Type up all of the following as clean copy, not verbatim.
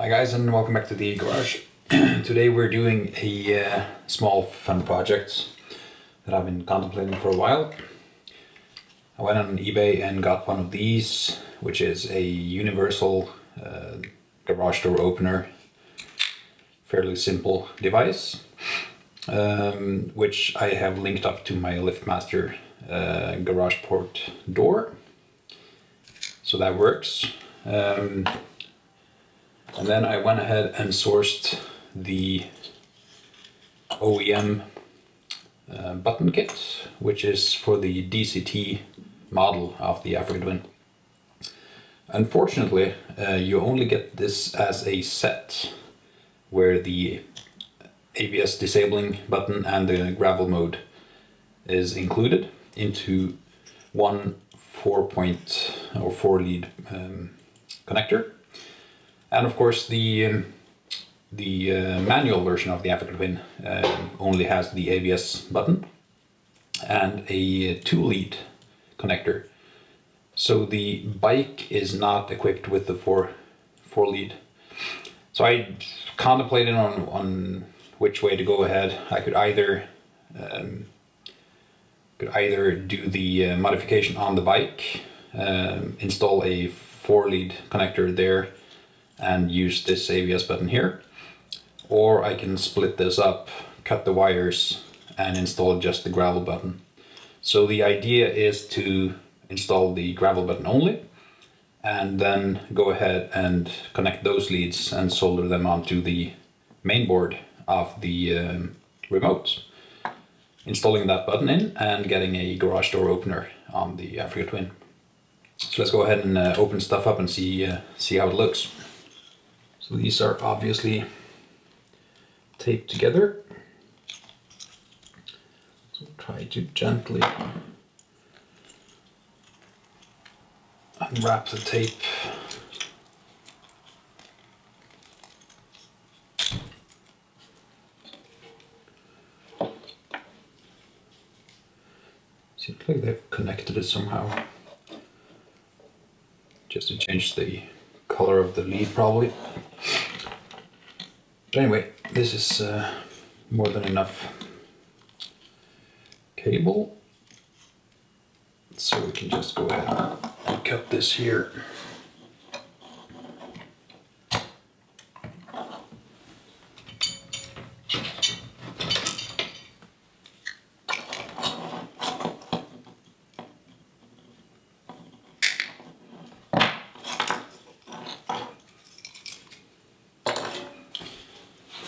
Hi guys, and welcome back to the garage. Today we're doing a small fun project that I've been contemplating for a while. I went on eBay and got one of these, which is a universal garage door opener. Fairly simple device, which I have linked up to my Liftmaster garage port door. So that works. And then I went ahead and sourced the OEM button kit, which is for the DCT model of the Africa Twin. Unfortunately, you only get this as a set, where the ABS disabling button and the gravel mode is included into one 4 lead connector. And of course the manual version of the Africa Twin only has the ABS button and a 2 lead connector. So the bike is not equipped with the 4 lead. So I contemplated on which way to go ahead. I could either do the modification on the bike, install a 4 lead connector there and use this ABS button here, or I can split this up, cut the wires and install just the gravel button. So the idea is to install the gravel button only and then go ahead and connect those leads and solder them onto the main board of the remote, installing that button in and getting a garage door opener on the Africa Twin. So let's go ahead and open stuff up and see how it looks. So these are obviously taped together. So try to gently unwrap the tape. Seems like they've connected it somehow, just to change the color of the lead probably. But anyway, this is more than enough cable, so we can just go ahead and cut this here.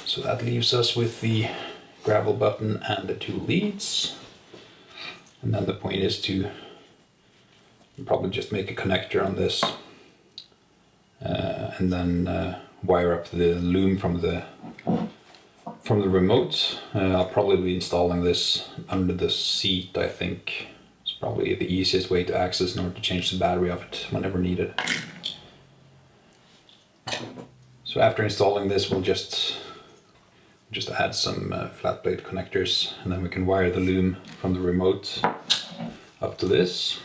So that leaves us with the gravel button and the 2 leads. And then the point is to probably just make a connector on this and then wire up the loom from the remote. I'll probably be installing this under the seat, I think. It's probably the easiest way to access in order to change the battery of it whenever needed. So after installing this, we'll just add some flat plate connectors, and then we can wire the loom from the remote up to this.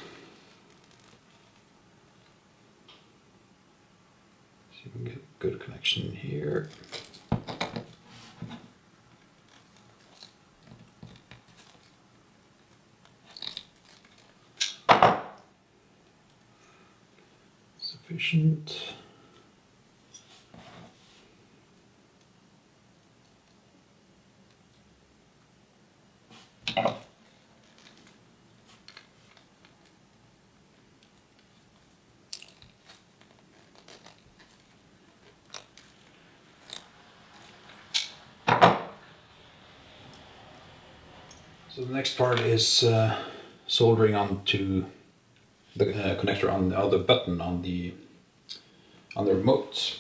So you can get a good connection here. Sufficient. So the next part is soldering onto the connector on the other button on the remote.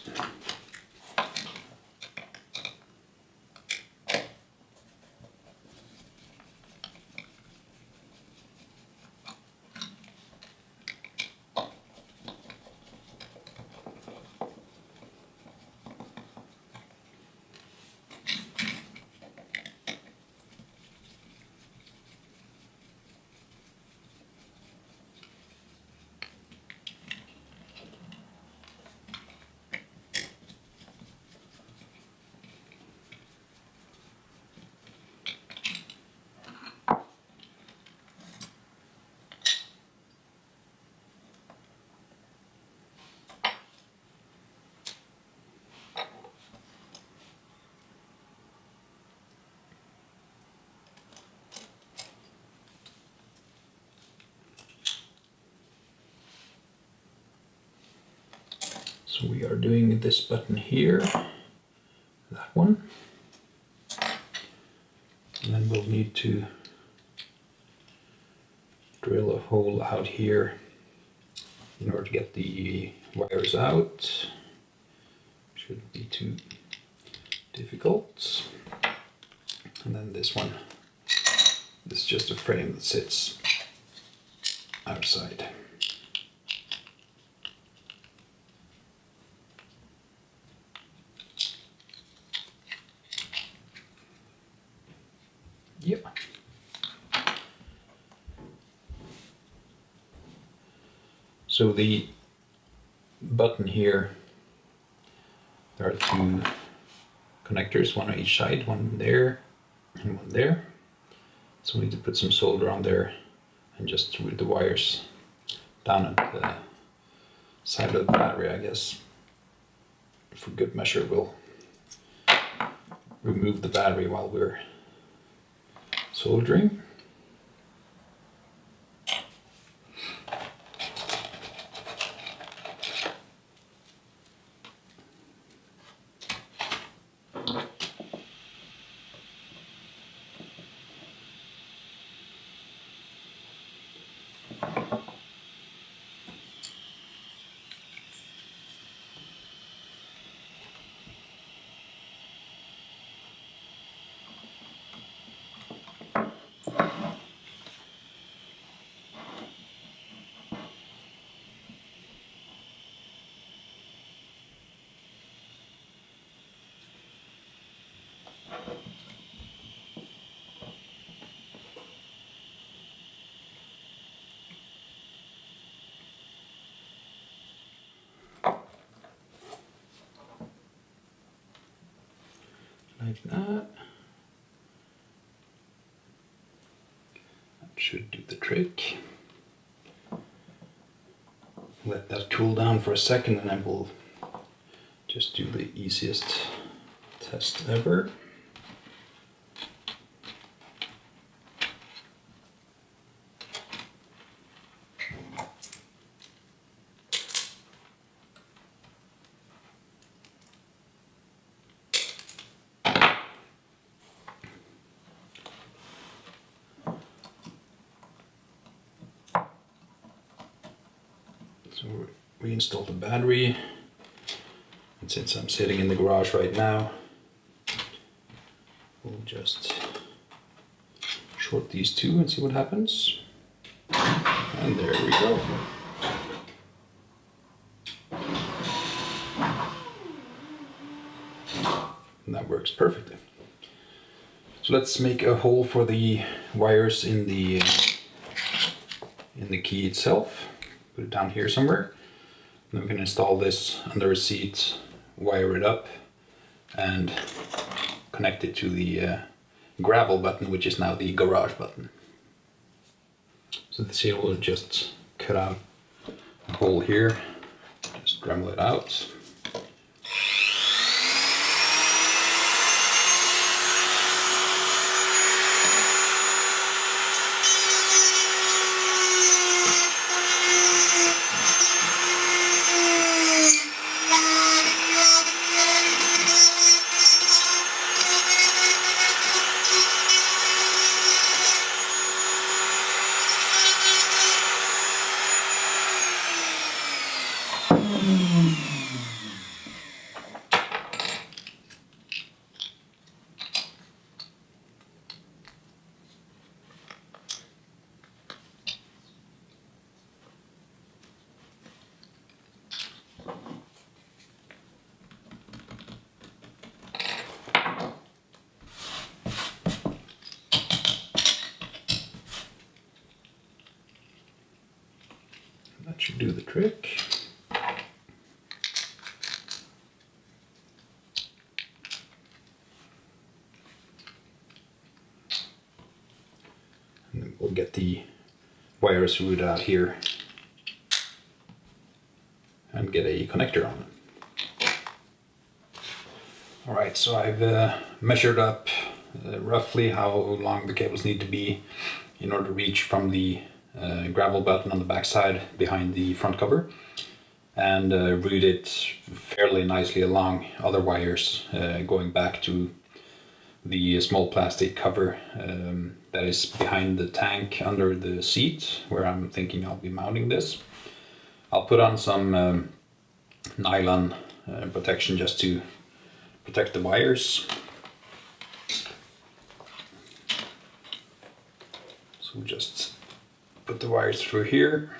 So we are doing this button here, that one, and then we'll need to drill a hole out here in order to get the wires out. Shouldn't be too difficult. And then this one, this is just a frame that sits outside. Yep. So the button here, there are two connectors, one on each side, one there and one there. So we need to put some solder on there and just route the wires down at the side of the battery, I guess. For good measure, we'll remove the battery while we're soldering. Like that. That should do the trick. Let that cool down for a second and then we'll just do the easiest test ever. So reinstall the battery, and since I'm sitting in the garage right now, we'll just short these two and see what happens. And there we go. And that works perfectly. So let's make a hole for the wires in the key itself. Put it down here somewhere. Then we can install this under a seat, wire it up, and connect it to the gravel button, which is now the garage button. So this here will just cut out a hole here, just Dremel it out. That should do the trick. And then we'll get the wires routed out here and get a connector on it. Alright, so I've measured up roughly how long the cables need to be in order to reach from the gravel button on the back side behind the front cover. and route it fairly nicely along other wires, going back to the small plastic cover that is behind the tank under the seat, where I'm thinking I'll be mounting this. I'll put on some nylon protection just to protect the wires. So we'll just put the wires through here.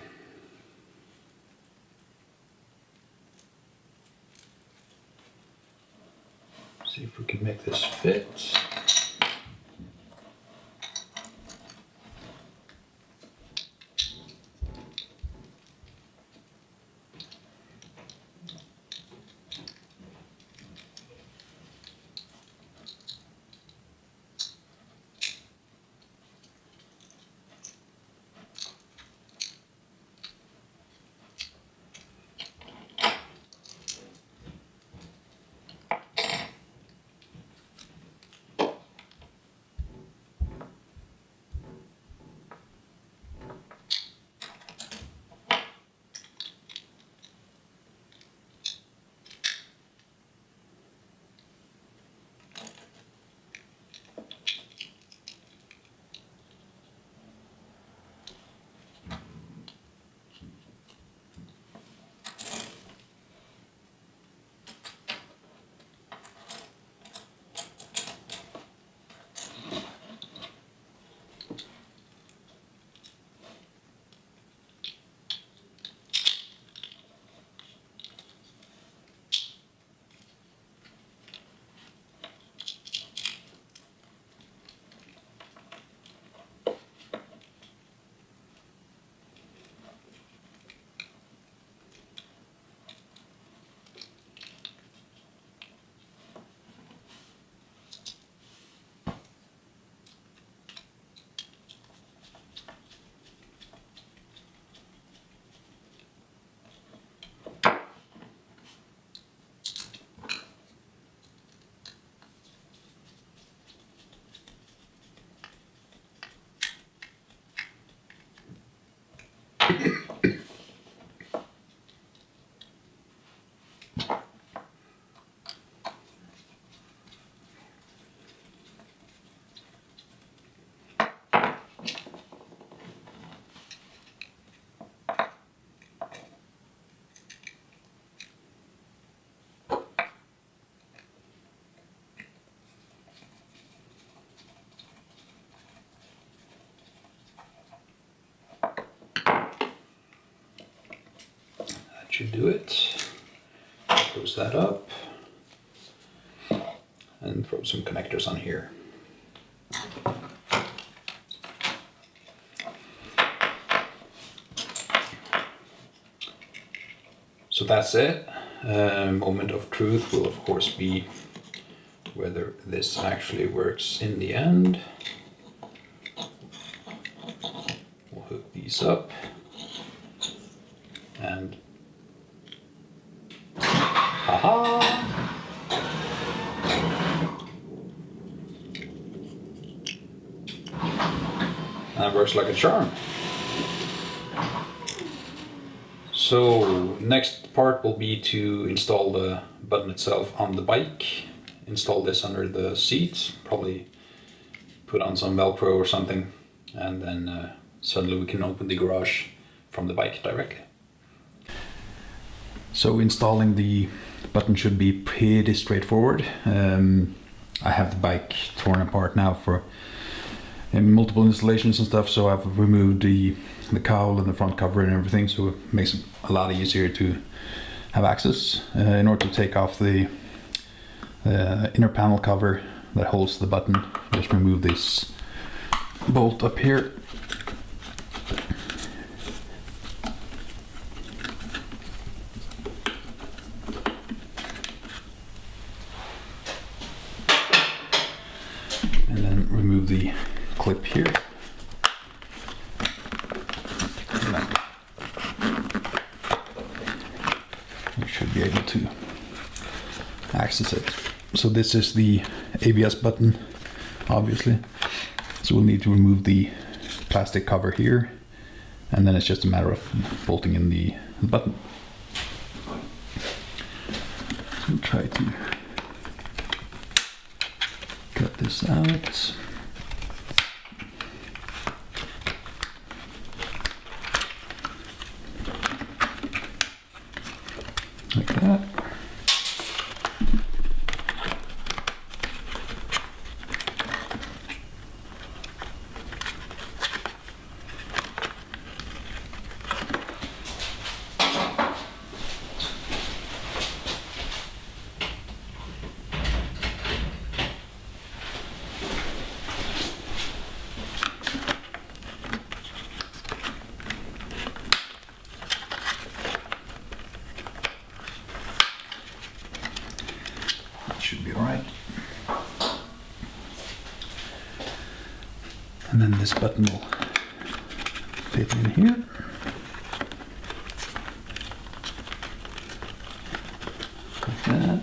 See if we can make this fit. Should do it. Close that up and throw some connectors on here. So that's it. Moment of truth will of course be whether this actually works in the end. We'll hook these up and haha! That works like a charm. So next part will be to install the button itself on the bike. Install this under the seat, probably put on some Velcro or something, and then suddenly we can open the garage from the bike directly. So installing the button should be pretty straightforward. I have the bike torn apart now for multiple installations and stuff, so I've removed the cowl and the front cover and everything, so it makes it a lot easier to have access. In order to take off the inner panel cover that holds the button, just remove this bolt up here. And then remove the clip here. You should be able to access it. So this is the ABS button, obviously. So we'll need to remove the plastic cover here, and then it's just a matter of bolting in the button. We'll try to cut this out. Like that. Should be all right. And then this button will fit in here. Like that.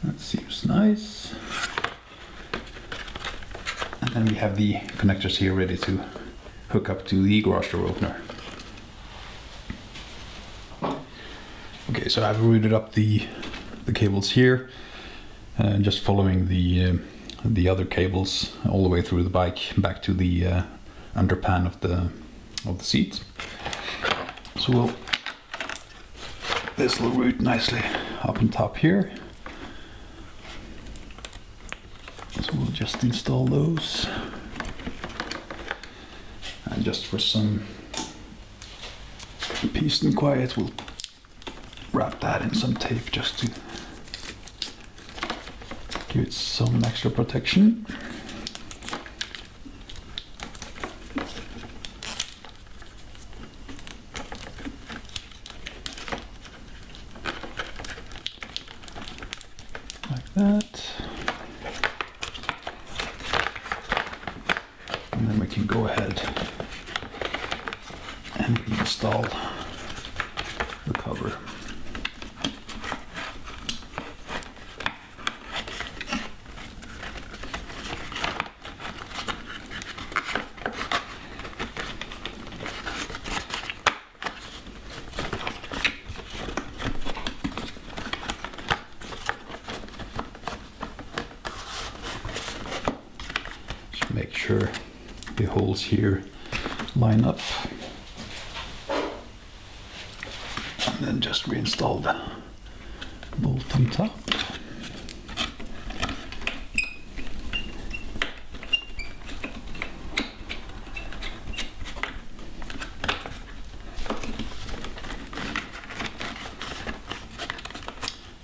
That seems nice. And then we have the connectors here ready to hook up to the garage door opener. Okay, so I've routed up the cables here, just following the other cables all the way through the bike back to the underpan of the seat. So this will route nicely up on top here. So we'll just install those, and just for some peace and quiet, we'll wrap that in some tape just to give it some extra protection. Like that. And then we can go ahead and install the cover. Just make sure the holes here line up, and then just reinstall the bolt on top.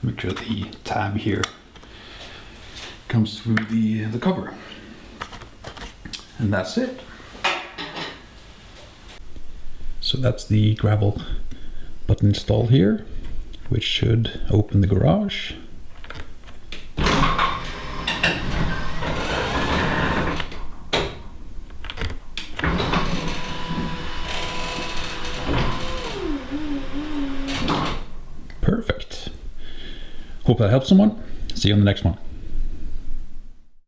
Make sure the tab here comes through the cover. And that's it. So that's the gravel button installed here, which should open the garage. Perfect. Hope that helps someone. See you on the next one.